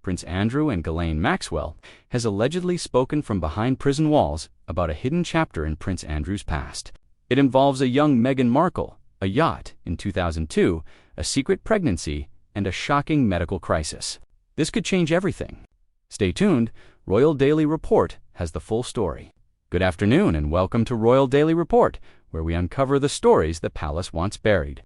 Prince Andrew and Ghislaine Maxwell, has allegedly spoken from behind prison walls about a hidden chapter in Prince Andrew's past. It involves a young Meghan Markle, a yacht in 2002, a secret pregnancy, and a shocking medical crisis. This could change everything. Stay tuned. Royal Daily Report has the full story. Good afternoon and welcome to Royal Daily Report, where we uncover the stories the palace once buried.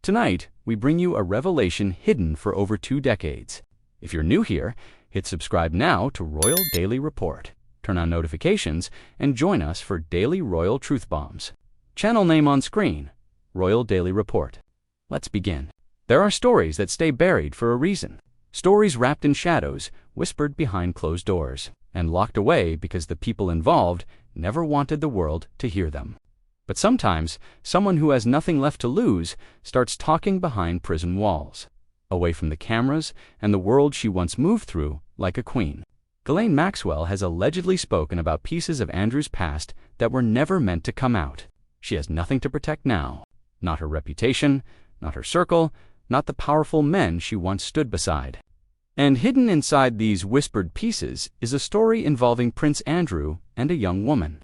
Tonight, we bring you a revelation hidden for over 2 decades. If you're new here, hit subscribe now to Royal Daily Report. Turn on notifications and join us for daily royal truth bombs. Channel name on screen, Royal Daily Report. Let's begin. There are stories that stay buried for a reason. Stories wrapped in shadows, whispered behind closed doors, and locked away because the people involved never wanted the world to hear them. But sometimes, someone who has nothing left to lose starts talking behind prison walls, away from the cameras and the world she once moved through like a queen. Ghislaine Maxwell has allegedly spoken about pieces of Andrew's past that were never meant to come out. She has nothing to protect now. Not her reputation, not her circle, not the powerful men she once stood beside. And hidden inside these whispered pieces is a story involving Prince Andrew and a young woman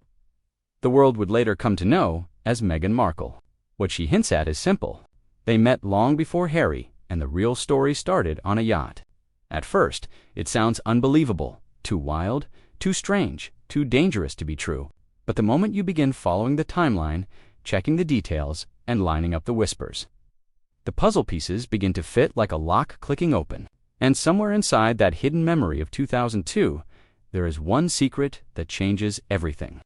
the world would later come to know as Meghan Markle. What she hints at is simple. They met long before Harry, and the real story started on a yacht. At first, it sounds unbelievable, too wild, too strange, too dangerous to be true. But the moment you begin following the timeline, checking the details, and lining up the whispers, the puzzle pieces begin to fit like a lock clicking open. And somewhere inside that hidden memory of 2002, there is one secret that changes everything.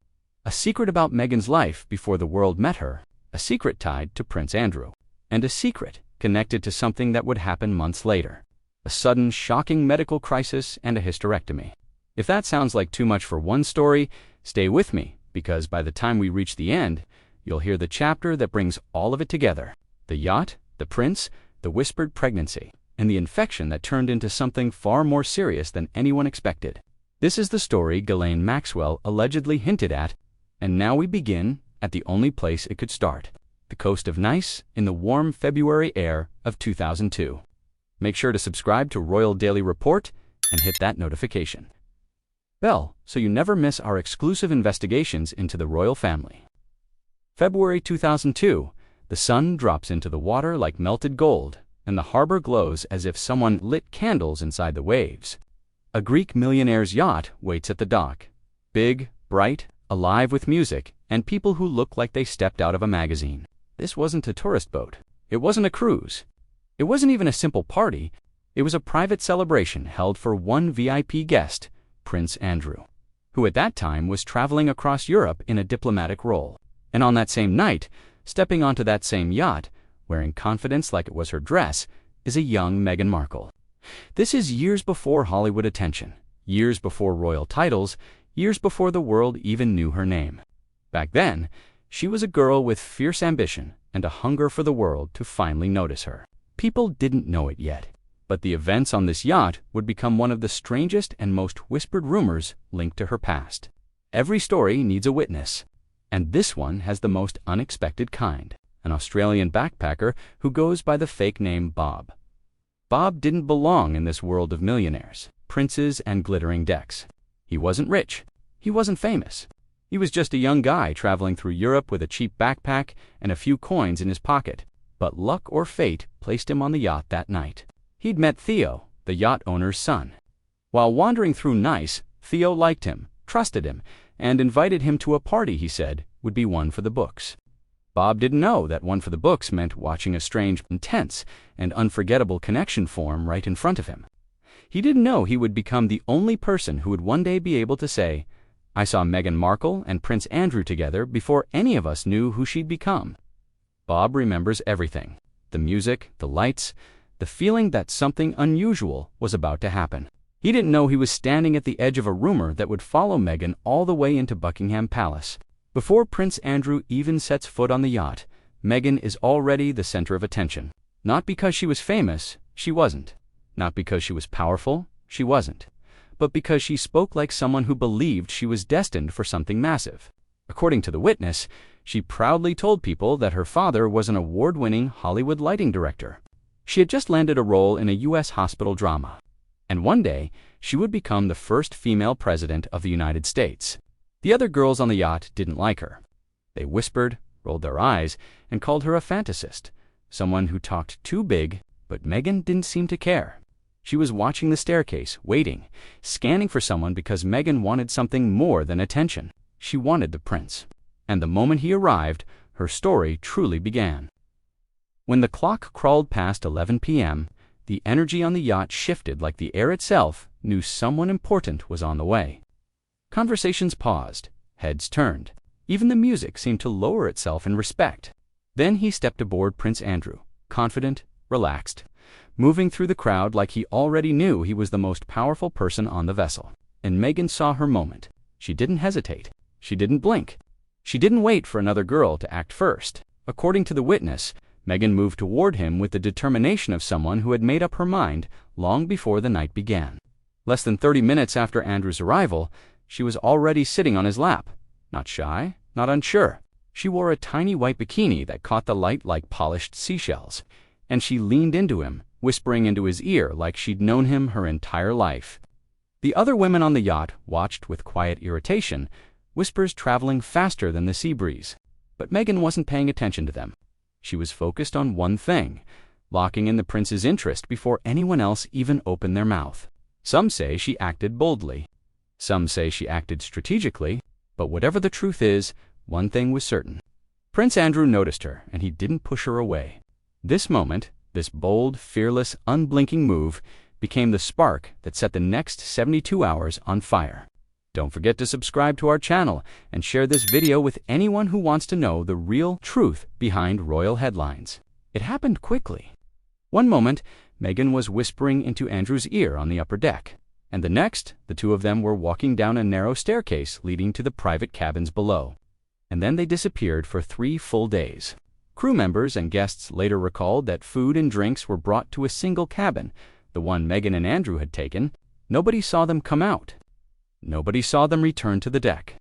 A secret about Meghan's life before the world met her, a secret tied to Prince Andrew, and a secret connected to something that would happen months later, a sudden shocking medical crisis and a hysterectomy. If that sounds like too much for one story, stay with me, because by the time we reach the end, you'll hear the chapter that brings all of it together: the yacht, the prince, the whispered pregnancy, and the infection that turned into something far more serious than anyone expected. This is the story Ghislaine Maxwell allegedly hinted at, and now we begin at the only place it could start, the coast of Nice in the warm February air of 2002. Make sure to subscribe to Royal Daily Report and hit that notification bell so you never miss our exclusive investigations into the royal family. February 2002, the sun drops into the water like melted gold, and the harbor glows as if someone lit candles inside the waves. A Greek millionaire's yacht waits at the dock, big, bright, alive with music and people who look like they stepped out of a magazine. This wasn't a tourist boat. It wasn't a cruise. It wasn't even a simple party. It was a private celebration held for one VIP guest, Prince Andrew, who at that time was traveling across Europe in a diplomatic role. And on that same night, stepping onto that same yacht, wearing confidence like it was her dress, is a young Meghan Markle. This is years before Hollywood attention, years before royal titles, years before the world even knew her name. Back then, she was a girl with fierce ambition and a hunger for the world to finally notice her. People didn't know it yet, but the events on this yacht would become one of the strangest and most whispered rumors linked to her past. Every story needs a witness, and this one has the most unexpected kind: an Australian backpacker who goes by the fake name Bob. Bob didn't belong in this world of millionaires, princes, and glittering decks. He wasn't rich. He wasn't famous. He was just a young guy traveling through Europe with a cheap backpack and a few coins in his pocket. But luck or fate placed him on the yacht that night. He'd met Theo, the yacht owner's son. While wandering through Nice, Theo liked him, trusted him, and invited him to a party he said would be one for the books. Bob didn't know that one for the books meant watching a strange, intense, and unforgettable connection form right in front of him. He didn't know he would become the only person who would one day be able to say, "I saw Meghan Markle and Prince Andrew together before any of us knew who she'd become." Bob remembers everything: the music, the lights, the feeling that something unusual was about to happen. He didn't know he was standing at the edge of a rumor that would follow Meghan all the way into Buckingham Palace. Before Prince Andrew even sets foot on the yacht, Meghan is already the center of attention. Not because she was famous, she wasn't. Not because she was powerful, she wasn't. But because she spoke like someone who believed she was destined for something massive. According to the witness, she proudly told people that her father was an award-winning Hollywood lighting director. She had just landed a role in a U.S. hospital drama. And one day, she would become the first female president of the United States. The other girls on the yacht didn't like her. They whispered, rolled their eyes, and called her a fantasist, someone who talked too big, but Meghan didn't seem to care. She was watching the staircase, waiting, scanning for someone because Meghan wanted something more than attention. She wanted the prince. And the moment he arrived, her story truly began. When the clock crawled past 11 p.m., the energy on the yacht shifted like the air itself knew someone important was on the way. Conversations paused, heads turned. Even the music seemed to lower itself in respect. Then he stepped aboard Prince Andrew, confident, relaxed, moving through the crowd like he already knew he was the most powerful person on the vessel. And Meghan saw her moment. She didn't hesitate. She didn't blink. She didn't wait for another girl to act first. According to the witness, Meghan moved toward him with the determination of someone who had made up her mind long before the night began. Less than 30 minutes after Andrew's arrival, she was already sitting on his lap. Not shy, not unsure. She wore a tiny white bikini that caught the light like polished seashells, and she leaned into him, whispering into his ear like she'd known him her entire life. The other women on the yacht watched with quiet irritation, whispers traveling faster than the sea breeze. But Meghan wasn't paying attention to them. She was focused on one thing, locking in the prince's interest before anyone else even opened their mouth. Some say she acted boldly. Some say she acted strategically. But whatever the truth is, one thing was certain. Prince Andrew noticed her, and he didn't push her away. This moment, this bold, fearless, unblinking move, became the spark that set the next 72 hours on fire. Don't forget to subscribe to our channel and share this video with anyone who wants to know the real truth behind royal headlines. It happened quickly. One moment, Meghan was whispering into Andrew's ear on the upper deck, and the next, the two of them were walking down a narrow staircase leading to the private cabins below. And then they disappeared for 3 full days. Crew members and guests later recalled that food and drinks were brought to a single cabin, the one Meghan and Andrew had taken. Nobody saw them come out. Nobody saw them return to the deck.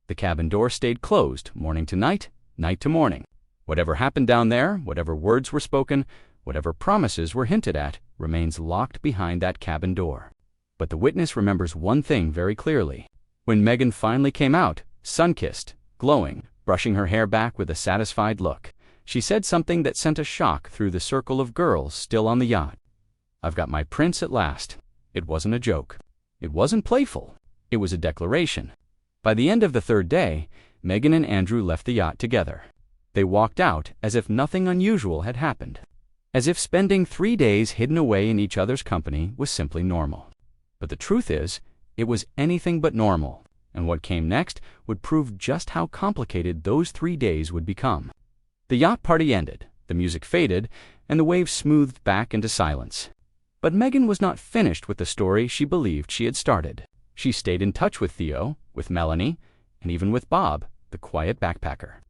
The cabin door stayed closed morning to night, night to morning. Whatever happened down there, whatever words were spoken, whatever promises were hinted at, remains locked behind that cabin door. But the witness remembers one thing very clearly. When Meghan finally came out, sun-kissed, glowing, brushing her hair back with a satisfied look, she said something that sent a shock through the circle of girls still on the yacht. "I've got my prince at last." It wasn't a joke. It wasn't playful. It was a declaration. By the end of the 3rd day, Meghan and Andrew left the yacht together. They walked out as if nothing unusual had happened, as if spending 3 days hidden away in each other's company was simply normal. But the truth is, it was anything but normal, and what came next would prove just how complicated those 3 days would become. The yacht party ended, the music faded, and the waves smoothed back into silence. But Meghan was not finished with the story she believed she had started. She stayed in touch with Theo, with Melanie, and even with Bob, the quiet backpacker,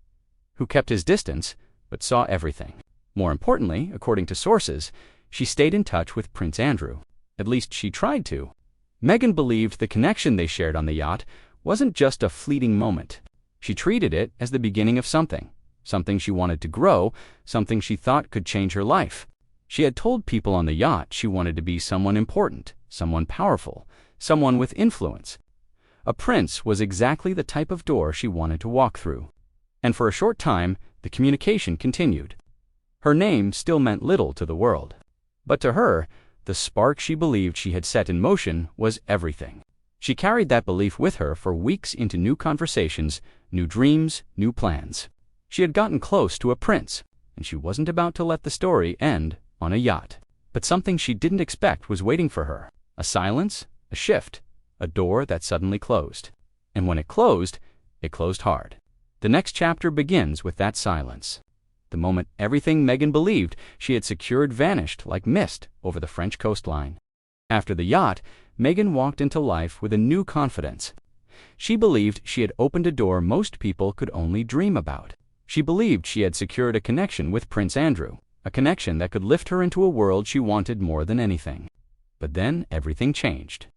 who kept his distance but saw everything. More importantly, according to sources, she stayed in touch with Prince Andrew. At least she tried to. Meghan believed the connection they shared on the yacht wasn't just a fleeting moment. She treated it as the beginning of something she wanted to grow, something she thought could change her life. She had told people on the yacht she wanted to be someone important, someone powerful, someone with influence. A prince was exactly the type of door she wanted to walk through. And for a short time, the communication continued. Her name still meant little to the world. But to her, the spark she believed she had set in motion was everything. She carried that belief with her for weeks into new conversations, new dreams, new plans. She had gotten close to a prince, and she wasn't about to let the story end on a yacht. But something she didn't expect was waiting for her. A silence, a shift, a door that suddenly closed. And when it closed hard. The next chapter begins with that silence. The moment everything Meghan believed she had secured vanished like mist over the French coastline. After the yacht, Meghan walked into life with a new confidence. She believed she had opened a door most people could only dream about. She believed she had secured a connection with Prince Andrew, a connection that could lift her into a world she wanted more than anything. But then everything changed.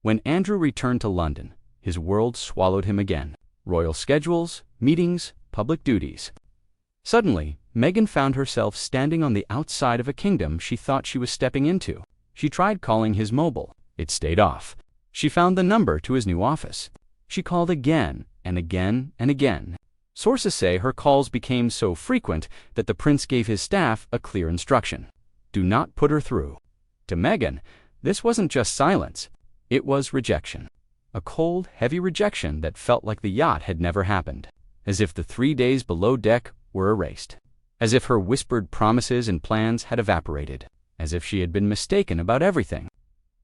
When Andrew returned to London, his world swallowed him again. Royal schedules, meetings, public duties. Suddenly, Meghan found herself standing on the outside of a kingdom she thought she was stepping into. She tried calling his mobile, It stayed off. She found the number to his new office. She called again and again and again. Sources say her calls became so frequent that the prince gave his staff a clear instruction: do not put her through. To Meghan, this wasn't just silence. It was rejection. A cold, heavy rejection that felt like the yacht had never happened, as if the 3 days below deck were erased, as if her whispered promises and plans had evaporated, as if she had been mistaken about everything.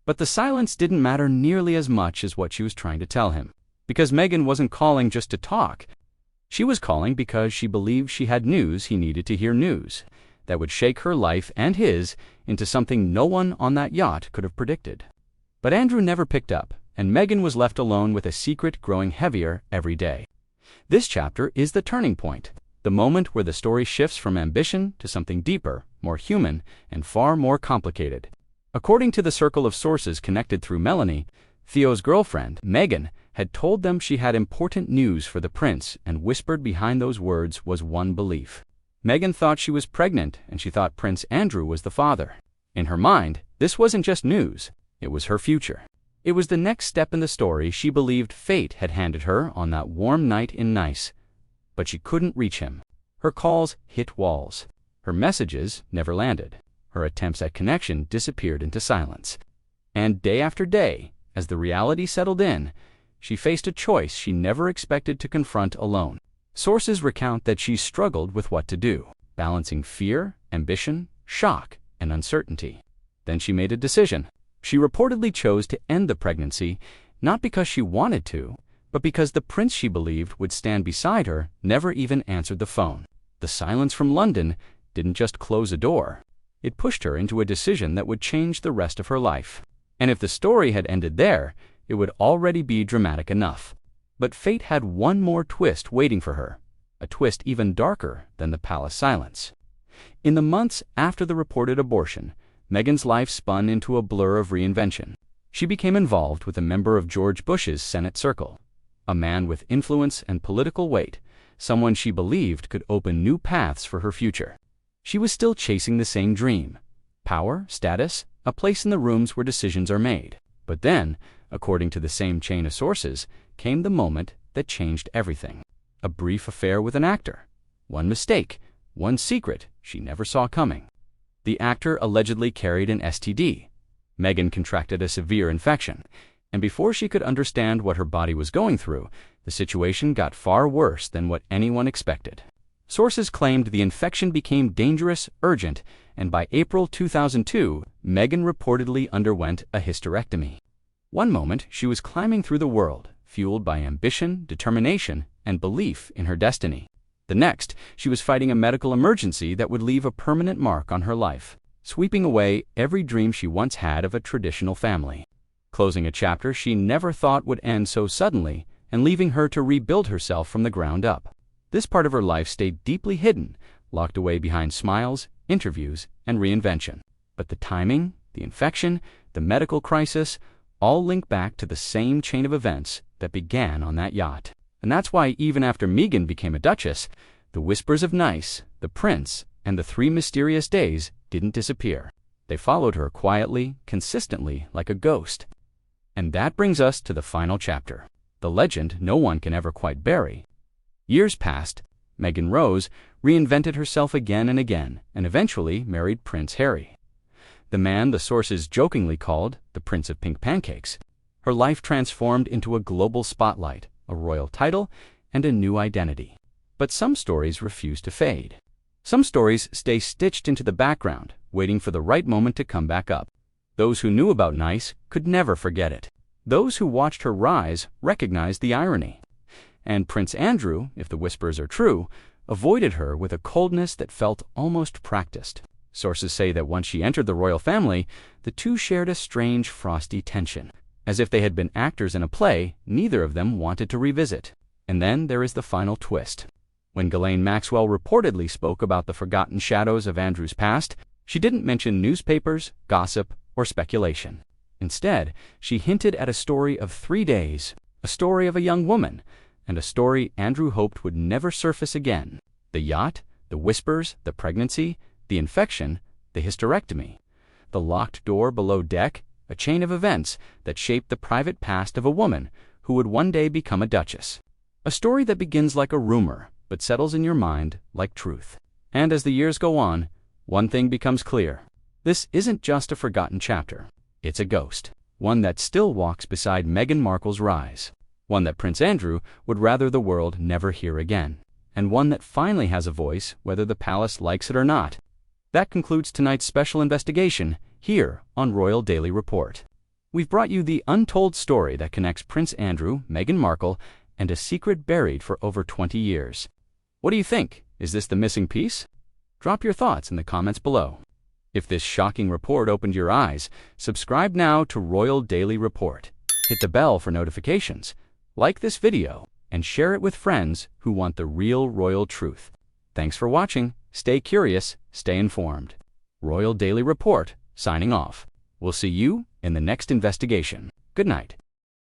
But the silence didn't matter nearly as much as what she was trying to tell him, because Meghan wasn't calling just to talk. She was calling because she believed she had news he needed to hear, news that would shake her life and his into something no one on that yacht could have predicted. But Andrew never picked up, and Meghan was left alone with a secret growing heavier every day. This chapter is the turning point, the moment where the story shifts from ambition to something deeper, more human, and far more complicated. According to the circle of sources connected through Melanie, Theo's girlfriend, Meghan, had told them she had important news for the prince, and whispered behind those words was one belief. Meghan thought she was pregnant, and she thought Prince Andrew was the father. In her mind, this wasn't just news, it was her future. It was the next step in the story she believed fate had handed her on that warm night in Nice. But she couldn't reach him. Her calls hit walls. Her messages never landed. Her attempts at connection disappeared into silence. And day after day, as the reality settled in, she faced a choice she never expected to confront alone. Sources recount that she struggled with what to do, balancing fear, ambition, shock, and uncertainty. Then she made a decision. She reportedly chose to end the pregnancy, not because she wanted to, but because the prince she believed would stand beside her never even answered the phone. The silence from London didn't just close a door. It pushed her into a decision that would change the rest of her life. And if the story had ended there, it would already be dramatic enough. But fate had one more twist waiting for her, a twist even darker than the palace silence. In the months after the reported abortion, Meghan's life spun into a blur of reinvention. She became involved with a member of George Bush's Senate circle, a man with influence and political weight, someone she believed could open new paths for her future. She was still chasing the same dream: power, status, a place in the rooms where decisions are made. But then, according to the same chain of sources, came the moment that changed everything. A brief affair with an actor. One mistake, one secret she never saw coming. The actor allegedly carried an STD. Meghan contracted a severe infection, and before she could understand what her body was going through, the situation got far worse than what anyone expected. Sources claimed the infection became dangerous, urgent, and by April 2002, Meghan reportedly underwent a hysterectomy. One moment, she was climbing through the world, fueled by ambition, determination, and belief in her destiny. The next, she was fighting a medical emergency that would leave a permanent mark on her life, sweeping away every dream she once had of a traditional family, closing a chapter she never thought would end so suddenly, and leaving her to rebuild herself from the ground up. This part of her life stayed deeply hidden, locked away behind smiles, interviews, and reinvention. But the timing, the infection, the medical crisis, all link back to the same chain of events that began on that yacht. And that's why even after Meghan became a duchess, the whispers of Nice, the prince, and the 3 mysterious days didn't disappear. They followed her quietly, consistently, like a ghost. And that brings us to the final chapter, the legend no one can ever quite bury. Years passed. Meghan rose, reinvented herself again and again, and eventually married Prince Harry, the man the sources jokingly called the Prince of Pink Pancakes. Her life transformed into a global spotlight, a royal title, and a new identity. But some stories refuse to fade. Some stories stay stitched into the background, waiting for the right moment to come back up. Those who knew about Nice could never forget it. Those who watched her rise recognized the irony. And Prince Andrew, if the whispers are true, avoided her with a coldness that felt almost practiced. Sources say that once she entered the royal family, the two shared a strange, frosty tension. As if they had been actors in a play, neither of them wanted to revisit. And then there is the final twist. When Ghislaine Maxwell reportedly spoke about the forgotten shadows of Andrew's past, she didn't mention newspapers, gossip, or speculation. Instead, she hinted at a story of 3 days, a story of a young woman, and a story Andrew hoped would never surface again. The yacht, the whispers, the pregnancy, the infection, the hysterectomy, the locked door below deck, a chain of events that shaped the private past of a woman who would one day become a duchess. A story that begins like a rumor, but settles in your mind like truth. And as the years go on, one thing becomes clear. This isn't just a forgotten chapter. It's a ghost. One that still walks beside Meghan Markle's rise. One that Prince Andrew would rather the world never hear again. And one that finally has a voice whether the palace likes it or not. That concludes tonight's special investigation here on Royal Daily Report. We've brought you the untold story that connects Prince Andrew, Meghan Markle, and a secret buried for over 20 years. What do you think? Is this the missing piece? Drop your thoughts in the comments below. If this shocking report opened your eyes, subscribe now to Royal Daily Report. Hit the bell for notifications, like this video, and share it with friends who want the real royal truth. Thanks for watching. Stay curious, stay informed. Royal Daily Report, signing off. We'll see you in the next investigation. Good night.